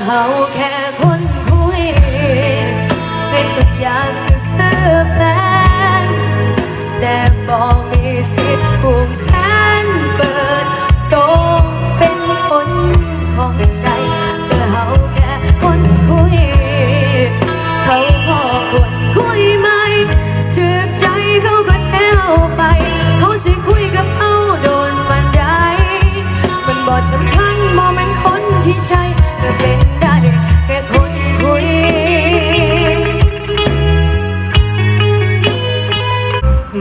เขาแค่คนคุยเป็นทุกอย่างคือแฟนแต่บอกมีสิทธิ์ผูกแขนเปิดโตเป็นคนของใจเขาแค่คนคุยเขาพอคนคุยไหมถึกใจเขาก็แถวไปเขาสิคุยกับเขาโดนปันใดมันบอกสำคัญมองเป็นคนที่ใช่ก็เป็นได้แค่คนคุย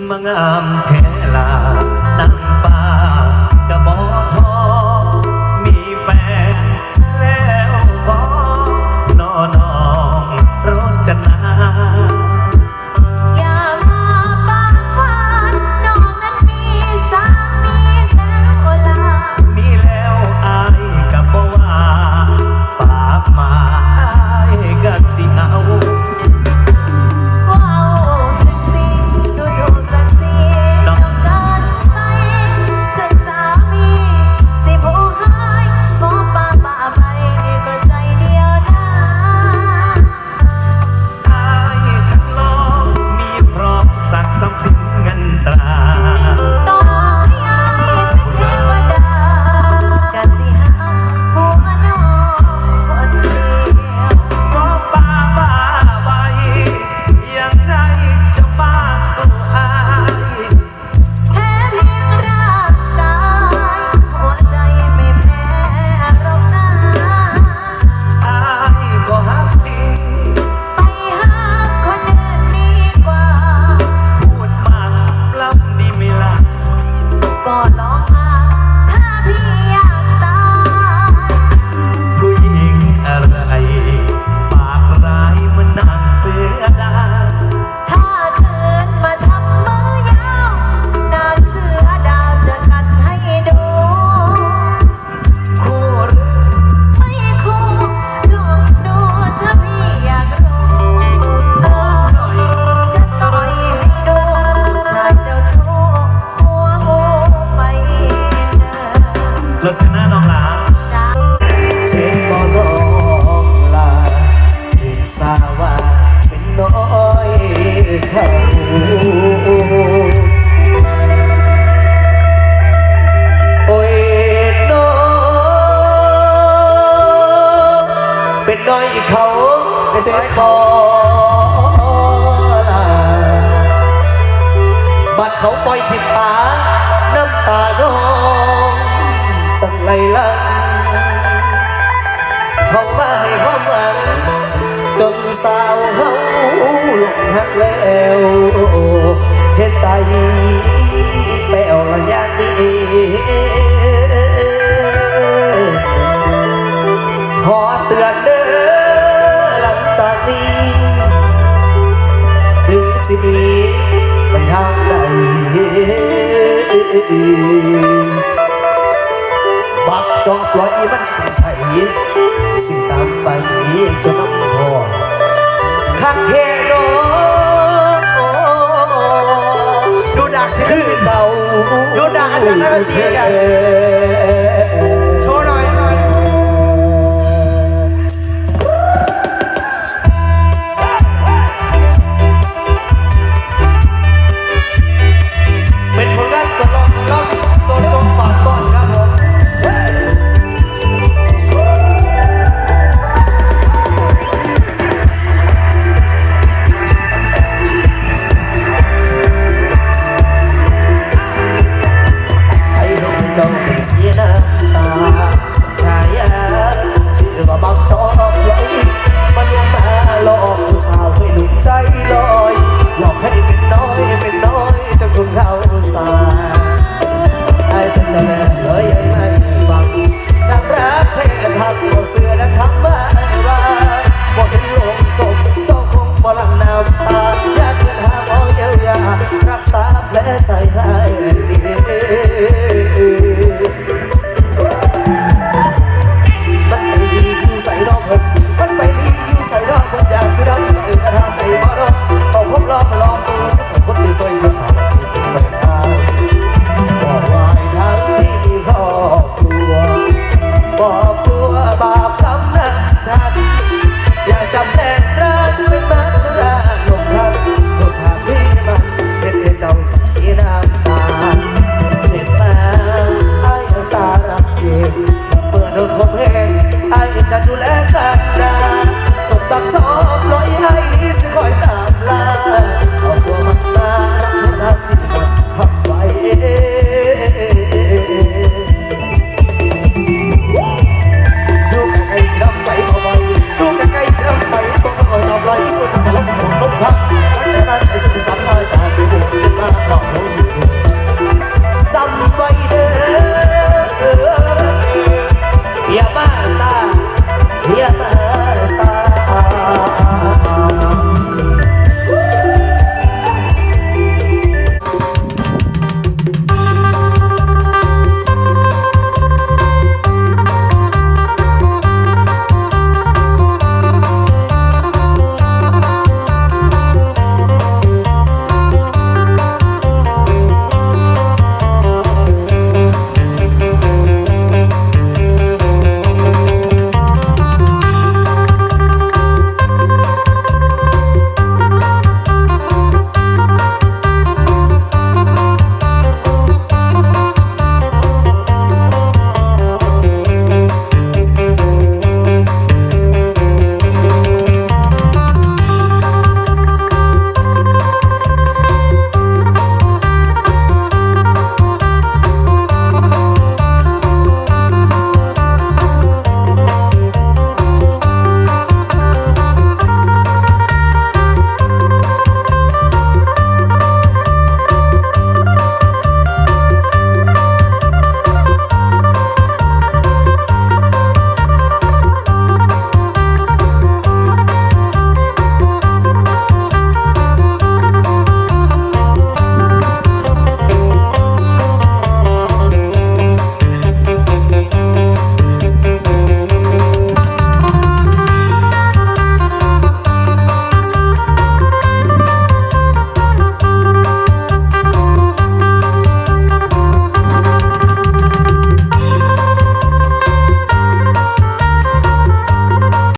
มางามแค่ลานั่งป่ากระบอกทองมีแฟนแล้วพอนอนองรจนาอย่ามาปากหวานน้องนั้นมีสามีแล้วล่ะมีแล้วอายกับบ่ว่าปากมาอายก็สิเอาว้าวจังสิดูถูกสักสิต้องการไปถึงสามีสิผู้หายมองป้าไปก็ใจเดียวนะอายทั้งโลกมีพร้อมสักสำสินเงินตราต่อให้อายเป็นเทวดากะสิหาผัวน้องคนเดียวก็บ้าไว้ยังไงจะมาสู่อายแพ้เพียงร่างกายหัวใจไม่แพ้หรอกนะอายก็ฮักจริงไปหาคนอื่นดีกว่าพูดมากปล้ำดีไม่ละก็ลองมาถ้าพี่อยากตายผู้หญิงอะไรปากร้ายเหมือนนางเสือดาถ้าคืนมาทำมือยาวนางเสือดาวจะกัดให้ดูคู่หรือไม่คู่ลองดูถ้าพี่อยากรู้ขอหน่อยจะต่อยให้ดูชายเจ้าชู้หัวงูไปรถกันหน้าน้องหลาเช็คบ่น้องลาด้วยสาวาเป็นน้อยเขาโอ้ยน้องเป็นน้อยเขาเช็คคอลาบัดเขาปล่อยผิดตาน้ำตาน้องสังไหลลังเขามาให้ความหวังจนสาวเขาหลงหักแล้วเห็นใจแป้วละอย่างนี้ขอเตือนเด้อหลังจากนี้ถึงสิมีไปทางใดบักจอบปล่อยมันไถสิ่งตามไปจนน้ำพอคักเฮโดดูดักสิคือเก่าดูดักอาจารย์นักดนตรี